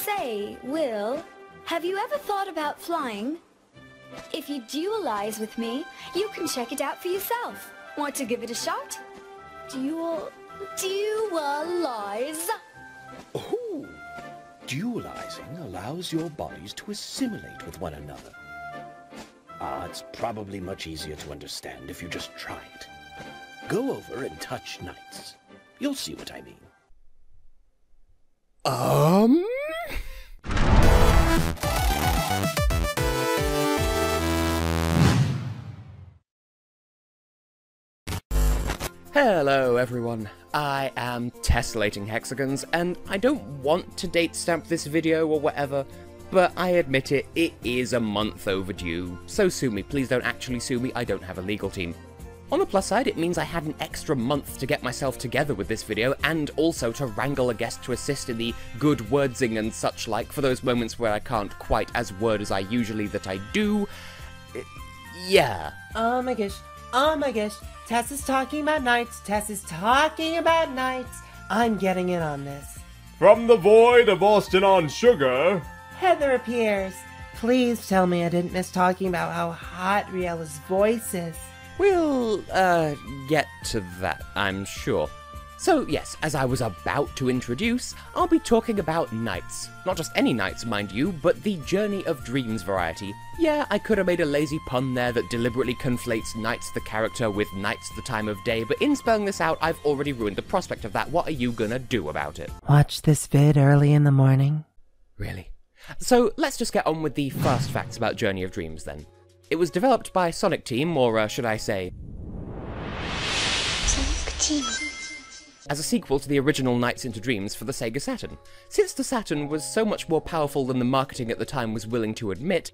Say, Will, have you ever thought about flying? If you dualize with me, you can check it out for yourself. Want to give it a shot? Dualize? Oh, dualizing allows your bodies to assimilate with one another. It's probably much easier to understand if you just try it. Go over and touch NiGHTS. You'll see what I mean. Hello everyone, I am Tessellating Hexagons, and I don't want to date stamp this video or whatever, but I admit it is a month overdue. So sue me, please don't actually sue me, I don't have a legal team. On the plus side, it means I had an extra month to get myself together with this video, and also to wrangle a guest to assist in the good wordsing and such like for those moments where I can't quite as word as I usually that I do. Yeah. Oh my gosh. Tess is talking about NiGHTS. I'm getting in on this. From the void of Austin on Sugar, Heather appears. Please tell me I didn't miss talking about how hot Riella's voice is. We'll, get to that, I'm sure. So yes, as I was about to introduce, I'll be talking about NiGHTS. Not just any NiGHTS, mind you, but the Journey of Dreams variety. Yeah, I could have made a lazy pun there that deliberately conflates NiGHTS the character with NiGHTS the time of day, but in spelling this out, I've already ruined the prospect of that. What are you gonna do about it? Watch this vid early in the morning. Really? So let's just get on with the fast facts about Journey of Dreams then. It was developed by Sonic Team, or should I say... Sonic Team. As a sequel to the original NiGHTS into Dreams for the Sega Saturn. Since the Saturn was so much more powerful than the marketing at the time was willing to admit,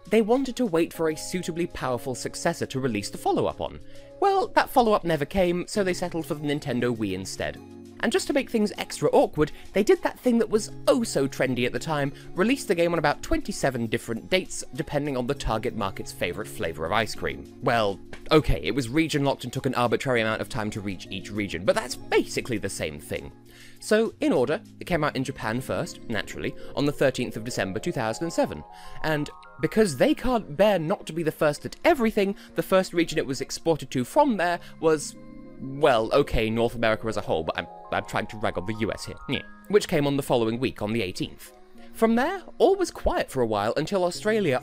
they wanted to wait for a suitably powerful successor to release the follow-up on. Well, that follow-up never came, so they settled for the Nintendo Wii instead. And just to make things extra awkward, they did that thing that was oh so trendy at the time, released the game on about 27 different dates, depending on the target market's favourite flavour of ice cream. Well, okay, it was region-locked and took an arbitrary amount of time to reach each region, but that's basically the same thing. So, in order, it came out in Japan first, naturally, on the 13th of December 2007, and because they can't bear not to be the first at everything, the first region it was exported to from there was... well, okay, North America as a whole, but I'm trying to rag on the US here. Yeah. Which came on the following week, on the 18th. From there, all was quiet for a while until Australia,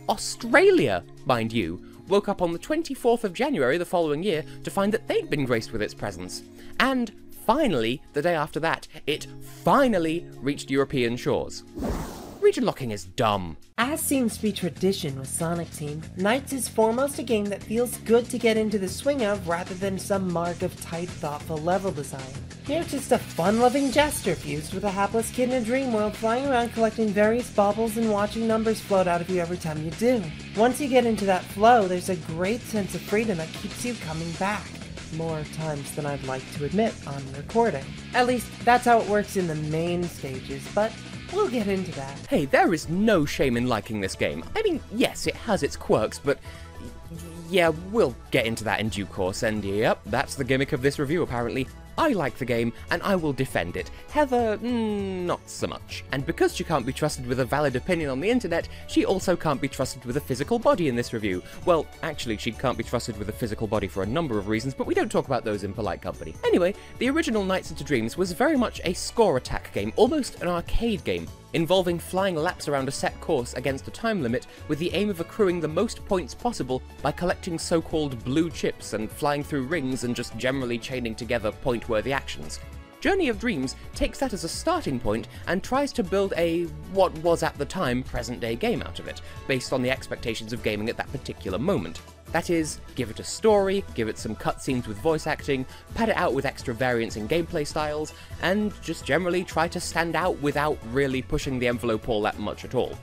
mind you, woke up on the 24th of January the following year to find that they'd been graced with its presence. And finally, the day after that, it finally reached European shores. Region locking is dumb. As seems to be tradition with Sonic Team, NiGHTS is foremost a game that feels good to get into the swing of rather than some mark of tight, thoughtful level design. Here it's just a fun-loving gesture fused with a hapless kid in a dream world flying around collecting various baubles and watching numbers float out of you every time you do. Once you get into that flow, there's a great sense of freedom that keeps you coming back. More times than I'd like to admit on recording. At least, that's how it works in the main stages, but we'll get into that. Hey, there is no shame in liking this game. I mean, yes, it has its quirks, but... yeah, we'll get into that in due course, and yep, that's the gimmick of this review apparently. I like the game, and I will defend it. Heather, not so much. And because she can't be trusted with a valid opinion on the internet, she also can't be trusted with a physical body in this review. Well, actually, she can't be trusted with a physical body for a number of reasons, but we don't talk about those in polite company. Anyway, the original NiGHTS into Dreams was very much a score attack game, almost an arcade game, involving flying laps around a set course against a time limit with the aim of accruing the most points possible by collecting so-called blue chips and flying through rings and just generally chaining together point-worthy actions. Journey of Dreams takes that as a starting point and tries to build a, what was at the time, present-day game out of it, based on the expectations of gaming at that particular moment. That is, give it a story, give it some cutscenes with voice acting, pad it out with extra variants in gameplay styles, and just generally try to stand out without really pushing the envelope all that much at all.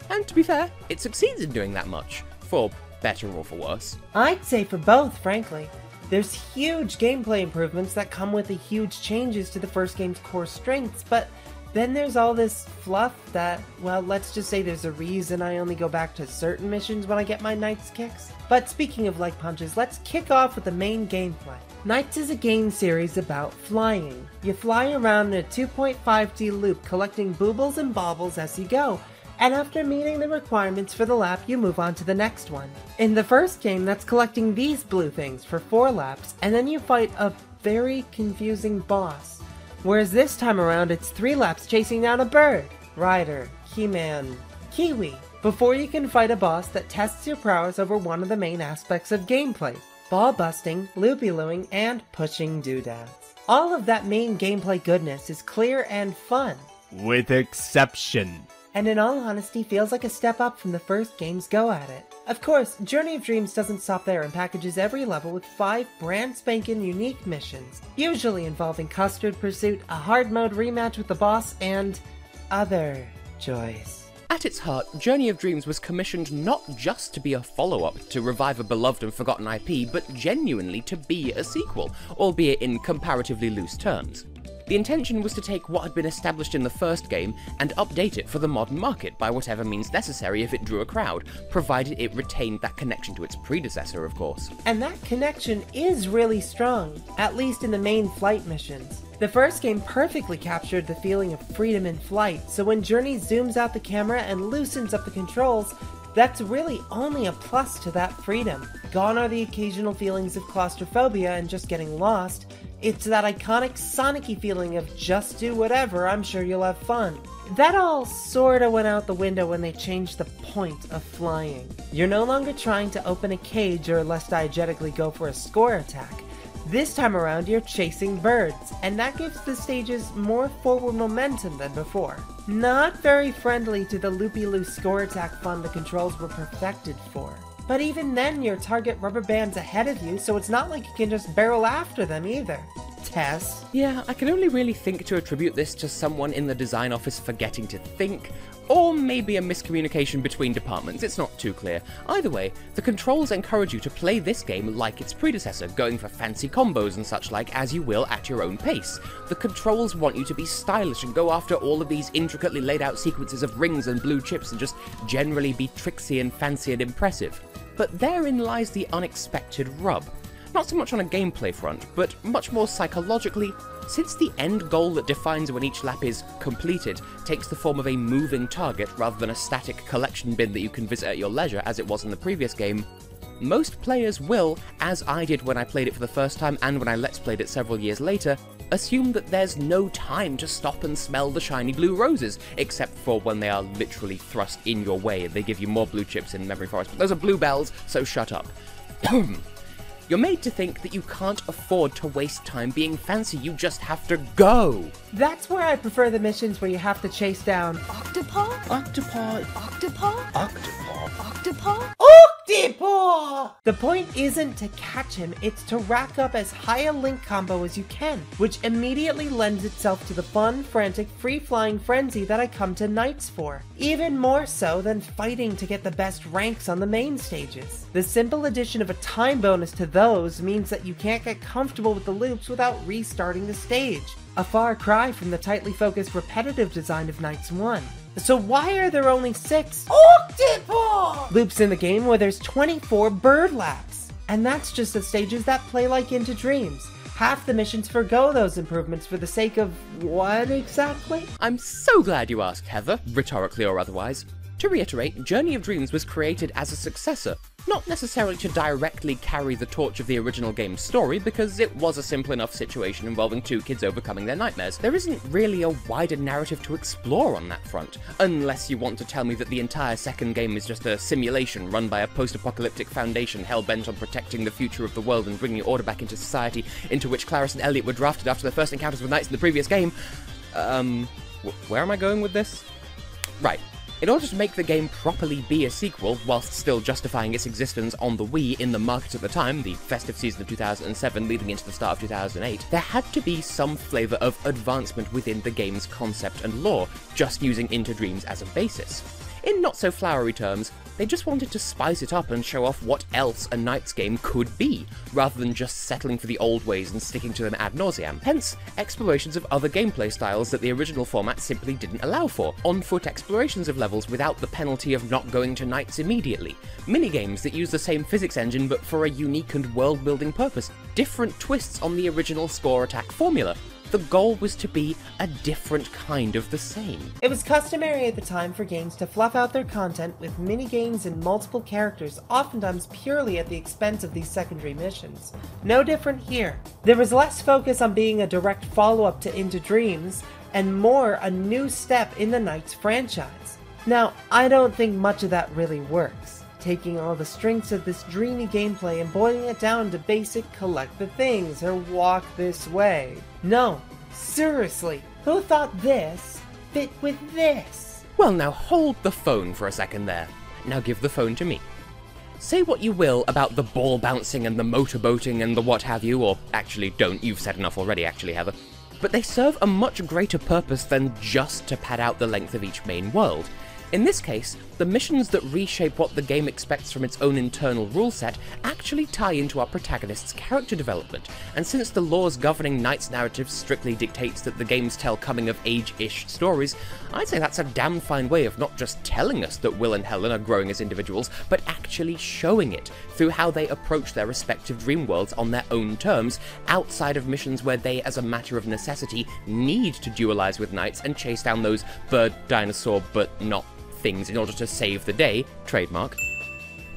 And to be fair, it succeeds in doing that much, for better or for worse. I'd say for both, frankly. There's huge gameplay improvements that come with the huge changes to the first game's core strengths, but Then there's all this fluff that, well, let's just say there's a reason I only go back to certain missions when I get my Knights kicks. But speaking of light punches, let's kick off with the main gameplay. Knights is a game series about flying. You fly around in a 2.5D loop collecting boobles and baubles as you go, and after meeting the requirements for the lap, you move on to the next one. In the first game, that's collecting these blue things for 4 laps, and then you fight a very confusing boss. Whereas this time around, it's 3 laps chasing down a bird, rider, He-Man, Kiwi, before you can fight a boss that tests your prowess over one of the main aspects of gameplay: ball busting, loopy-looing, and pushing doodads. All of that main gameplay goodness is clear and fun. With exception. And in all honesty feels like a step up from the first game's go at it. Of course, Journey of Dreams doesn't stop there and packages every level with 5 brand spanking unique missions, usually involving custard pursuit, a hard mode rematch with the boss, and other joys. At its heart, Journey of Dreams was commissioned not just to be a follow-up to revive a beloved and forgotten IP, but genuinely to be a sequel, albeit in comparatively loose terms. The intention was to take what had been established in the first game and update it for the modern market by whatever means necessary if it drew a crowd, provided it retained that connection to its predecessor, of course. And that connection is really strong, at least in the main flight missions. The first game perfectly captured the feeling of freedom in flight, so when Journey zooms out the camera and loosens up the controls, that's really only a plus to that freedom. Gone are the occasional feelings of claustrophobia and just getting lost. It's that iconic Sonic-y feeling of just do whatever, I'm sure you'll have fun. That all sorta went out the window when they changed the point of flying. You're no longer trying to open a cage or less diegetically go for a score attack. This time around you're chasing birds, and that gives the stages more forward momentum than before. Not very friendly to the loopy-loo score attack fun the controls were perfected for. But even then, your target rubber bands ahead of you, so it's not like you can just barrel after them either. Tess? Yeah, I can only really think to attribute this to someone in the design office forgetting to think, or maybe a miscommunication between departments, it's not too clear. Either way, the controls encourage you to play this game like its predecessor, going for fancy combos and such like as you will at your own pace. The controls want you to be stylish and go after all of these intricately laid out sequences of rings and blue chips and just generally be tricksy and fancy and impressive. But therein lies the unexpected rub. Not so much on a gameplay front, but much more psychologically, since the end goal that defines when each lap is completed takes the form of a moving target rather than a static collection bin that you can visit at your leisure as it was in the previous game, most players will, as I did when I played it for the first time and when I Let's Played it several years later, assume that there's no time to stop and smell the shiny blue roses, except for when they are literally thrust in your way and they give you more blue chips in Memory Forest. But those are bluebells, so shut up. You're made to think that you can't afford to waste time being fancy, you just have to go! That's where I prefer the missions where you have to chase down Octopaw? Octopaw. Octopaw? Octopaw. Octopaw? Octopaw! The point isn't to catch him, it's to rack up as high a link combo as you can, which immediately lends itself to the fun, frantic, free-flying frenzy that I come to Knights for. Even more so than fighting to get the best ranks on the main stages. The simple addition of a time bonus to those means that you can't get comfortable with the loops without restarting the stage. A far cry from the tightly focused repetitive design of Knights 1. So why are there only 6 Octopaw loops in the game where there's 24 bird laps? And that's just the stages that play like Into Dreams. Half the missions forgo those improvements for the sake of what exactly? I'm so glad you asked, Heather, rhetorically or otherwise. To reiterate, Journey of Dreams was created as a successor, not necessarily to directly carry the torch of the original game's story, because it was a simple enough situation involving 2 kids overcoming their nightmares. There isn't really a wider narrative to explore on that front, unless you want to tell me that the entire second game is just a simulation run by a post-apocalyptic foundation hell-bent on protecting the future of the world and bringing order back into society, into which Clarice and Elliot were drafted after their first encounters with knights in the previous game. Where am I going with this? Right. In order to make the game properly be a sequel, whilst still justifying its existence on the Wii in the market at the time, the festive season of 2007 leading into the start of 2008, there had to be some flavour of advancement within the game's concept and lore, just using Into Dreams as a basis. In not-so-flowery terms, They just wanted to spice it up and show off what else a Knights game could be, rather than just settling for the old ways and sticking to them ad nauseam. Hence, explorations of other gameplay styles that the original format simply didn't allow for, on-foot explorations of levels without the penalty of not going to Knights immediately, minigames that use the same physics engine but for a unique and world-building purpose, different twists on the original score attack formula. The goal was to be a different kind of the same. It was customary at the time for games to fluff out their content with minigames and multiple characters, oftentimes purely at the expense of these secondary missions. No different here. There was less focus on being a direct follow-up to Into Dreams, and more a new step in the Knights franchise. Now, I don't think much of that really works, taking all the strengths of this dreamy gameplay and boiling it down to basic collect the things or walk this way. No, seriously, who thought this fit with this? Well, now hold the phone for a second there. Now give the phone to me. Say what you will about the ball bouncing and the motorboating and the what have you, or actually don't, you've said enough already actually, Heather. But they serve a much greater purpose than just to pad out the length of each main world. In this case, the missions that reshape what the game expects from its own internal rule set actually tie into our protagonist's character development, and since the laws governing Knights narratives strictly dictates that the games tell coming-of-age-ish stories, I'd say that's a damn fine way of not just telling us that Will and Helen are growing as individuals, but actually showing it through how they approach their respective dream worlds on their own terms, outside of missions where they, as a matter of necessity, need to dualize with Knights and chase down those bird, dinosaur, but not things in order to save the day, trademark.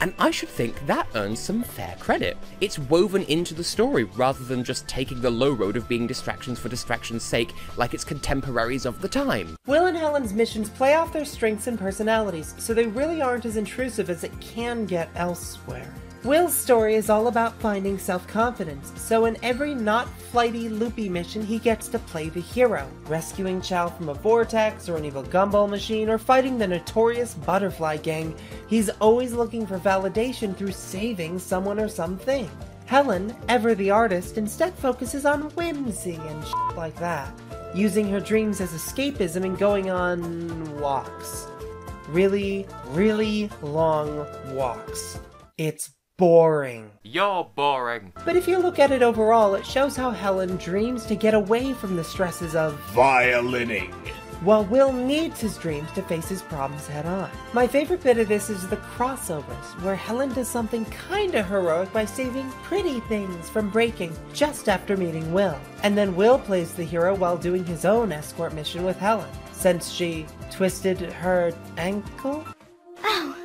And I should think that earns some fair credit. It's woven into the story rather than just taking the low road of being distractions for distraction's sake like its contemporaries of the time. Will and Helen's missions play off their strengths and personalities, so they really aren't as intrusive as it can get elsewhere. Will's story is all about finding self-confidence, so in every not flighty, loopy mission he gets to play the hero, rescuing Chow from a vortex or an evil gumball machine, or fighting the notorious Butterfly Gang. He's always looking for validation through saving someone or something. Helen, ever the artist, instead focuses on whimsy and shit like that, using her dreams as escapism and going on walks. Really, really long walks. It's boring. You're boring. But if you look at it overall, it shows how Helen dreams to get away from the stresses of violining, while Will needs his dreams to face his problems head on. My favorite bit of this is the crossovers, where Helen does something kinda heroic by saving pretty things from breaking just after meeting Will. And then Will plays the hero while doing his own escort mission with Helen, since she twisted her ankle? Oh,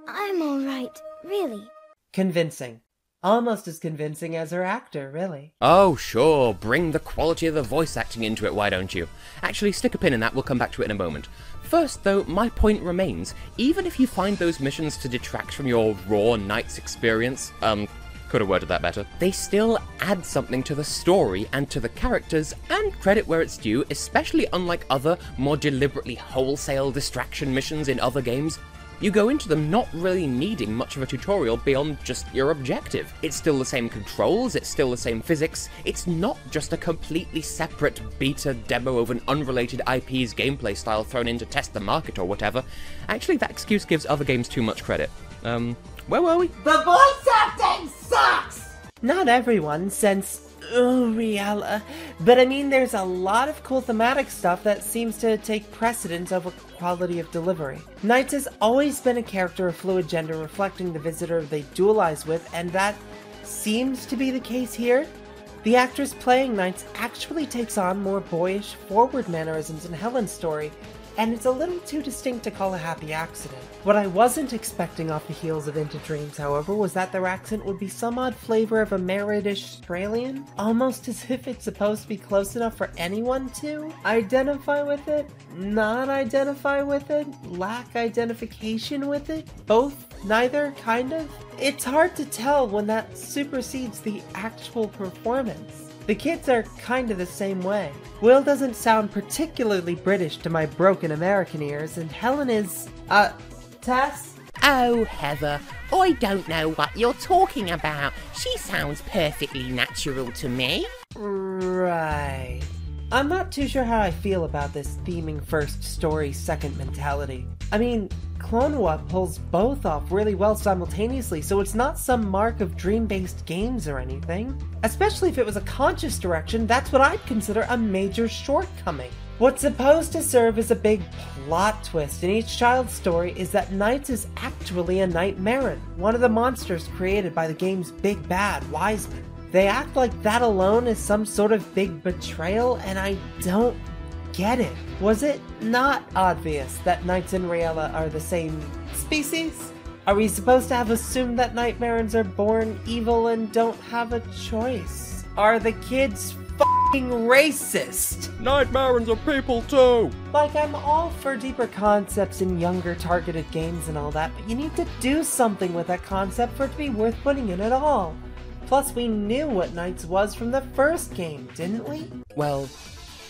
I'm alright. Really? Convincing. Almost as convincing as her actor, really. Oh, sure, bring the quality of the voice acting into it, why don't you? Actually, stick a pin in that, we'll come back to it in a moment. First, though, my point remains, even if you find those missions to detract from your raw Knights experience, could have worded that better, they still add something to the story and to the characters, and credit where it's due, especially unlike other, more deliberately wholesale distraction missions in other games. You go into them not really needing much of a tutorial beyond just your objective. It's still the same controls, it's still the same physics, it's not just a completely separate beta demo of an unrelated IP's gameplay style thrown in to test the market or whatever. Actually, that excuse gives other games too much credit. Where were we? The voice acting sucks! Not everyone, since Riella. But I mean, there's a lot of cool thematic stuff that seems to take precedence over quality of delivery. Knights has always been a character of fluid gender reflecting the visitor they dualize with, and that seems to be the case here. The actress playing Knights actually takes on more boyish, forward mannerisms in Helen's story, and it's a little too distinct to call a happy accident. What I wasn't expecting off the heels of Into Dreams, however, was that their accent would be some odd flavor of a married-ish Australian, almost as if it's supposed to be close enough for anyone to identify with it, not identify with it, lack identification with it, both, neither, kind of. It's hard to tell when that supersedes the actual performance. The kids are kind of the same way. Will doesn't sound particularly British to my broken American ears, and Helen is, Tess? Oh, Heather, I don't know what you're talking about. She sounds perfectly natural to me. Right. I'm not too sure how I feel about this theming first, story second mentality. I mean, Clonua pulls both off really well simultaneously, so it's not some mark of dream-based games or anything. Especially if it was a conscious direction, that's what I'd consider a major shortcoming. What's supposed to serve as a big plot twist in each child's story is that NiGHTS is actually a Nightmaren, one of the monsters created by the game's big bad, Wiseman. They act like that alone is some sort of big betrayal, and I don't get it. Was it not obvious that NiGHTS and Riella are the same species? Are we supposed to have assumed that Nightmarens are born evil and don't have a choice? Are the kids f***ing racist? Nightmarens are people too! Like, I'm all for deeper concepts in younger targeted games and all that, but you need to do something with that concept for it to be worth putting in at all. Plus, we knew what NiGHTS was from the first game, didn't we? Well,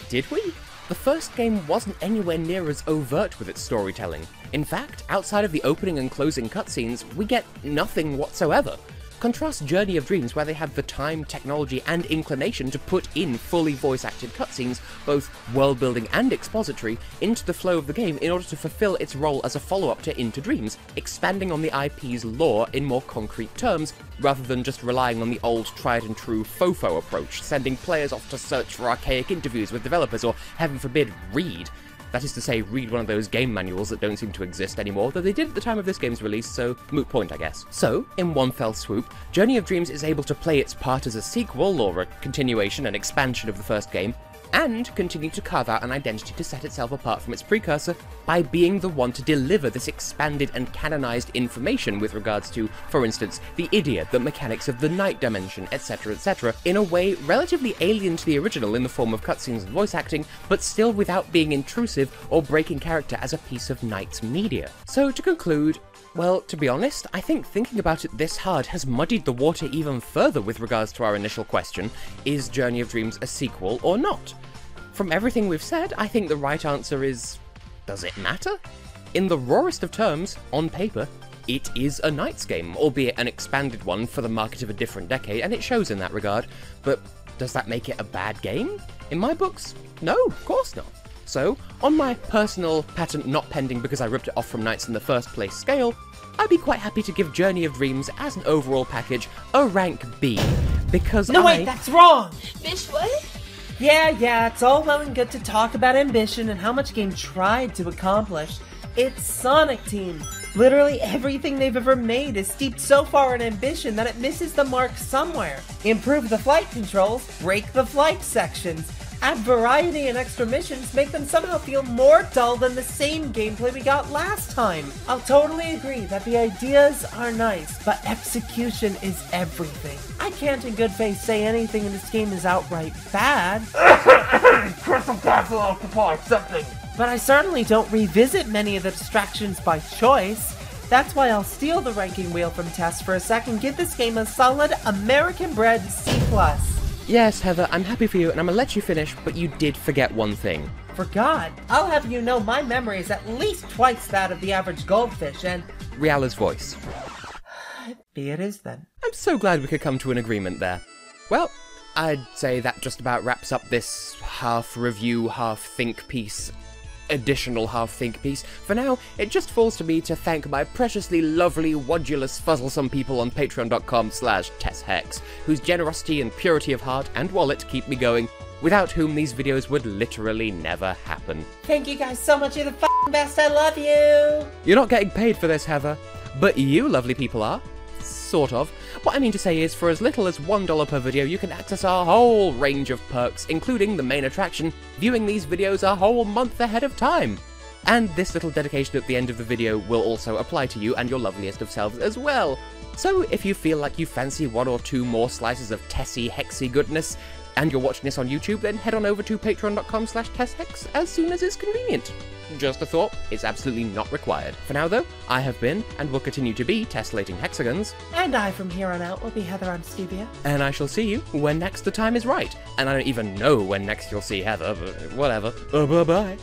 did we? The first game wasn't anywhere near as overt with its storytelling. In fact, outside of the opening and closing cutscenes, we get nothing whatsoever. Contrast Journey of Dreams, where they had the time, technology, and inclination to put in fully voice-acted cutscenes, both world-building and expository, into the flow of the game in order to fulfill its role as a follow-up to Into Dreams, expanding on the IP's lore in more concrete terms, rather than just relying on the old tried-and-true FOFO approach, sending players off to search for archaic interviews with developers, or, heaven forbid, read. That is to say, read one of those game manuals that don't seem to exist anymore, though they did at the time of this game's release, so moot point, I guess. So, in one fell swoop, Journey of Dreams is able to play its part as a sequel, or a continuation and expansion of the first game, and continue to carve out an identity to set itself apart from its precursor by being the one to deliver this expanded and canonized information with regards to, for instance, the Idia, the mechanics of the night dimension, etc., in a way relatively alien to the original in the form of cutscenes and voice acting, but still without being intrusive or breaking character as a piece of NiGHTS media. So to conclude, well, to be honest, I think thinking about it this hard has muddied the water even further with regards to our initial question, is Journey of Dreams a sequel or not? From everything we've said, I think the right answer is, does it matter? In the rawest of terms, on paper, it is a NiGHTS game, albeit an expanded one for the market of a different decade, and it shows in that regard, but does that make it a bad game? In my books, no, of course not. So, on my personal patent not pending because I ripped it off from NiGHTS in the first place scale, I'd be quite happy to give Journey of Dreams as an overall package a rank B, because No, wait, that's wrong! Bish, what? Yeah, it's all well and good to talk about ambition and how much game tried to accomplish. It's Sonic Team. Literally everything they've ever made is steeped so far in ambition that it misses the mark somewhere. Improve the flight controls, break the flight sections, add variety and extra missions, make them somehow feel more dull than the same gameplay we got last time. I'll totally agree that the ideas are nice, but execution is everything. I can't in good faith say anything in this game is outright bad. But I certainly don't revisit many of the distractions by choice. That's why I'll steal the ranking wheel from Tess for a sec and give this game a solid American-bred C+. Yes, Heather, I'm happy for you, and I'm gonna let you finish, but you did forget one thing. Forgot? I'll have you know my memory is at least twice that of the average goldfish, and... Riala's voice. Be it is then. I'm so glad we could come to an agreement there. Well, I'd say that just about wraps up this half-review, half-think piece, additional half-think piece. For now, it just falls to me to thank my preciously lovely, wodulous, fuzzlesome people on patreon.com/TessHex, whose generosity and purity of heart and wallet keep me going, without whom these videos would literally never happen. Thank you guys so much, you're the f***ing best, I love you! You're not getting paid for this, Heather, but you lovely people are. Sort of. What I mean to say is, for as little as $1 per video, you can access our whole range of perks, including the main attraction, viewing these videos a whole month ahead of time. And this little dedication at the end of the video will also apply to you and your loveliest of selves as well. So if you feel like you fancy one or two more slices of Tessie Hexy goodness, and you're watching this on YouTube, then head on over to patreon.com/TessHex as soon as it's convenient. Just a thought, it's absolutely not required. For now though, I have been, and will continue to be, Tessellating Hexagons. And I from here on out will be HeatherOnStevia. And I shall see you when next the time is right. And I don't even know when next you'll see Heather, but whatever. Bye-bye.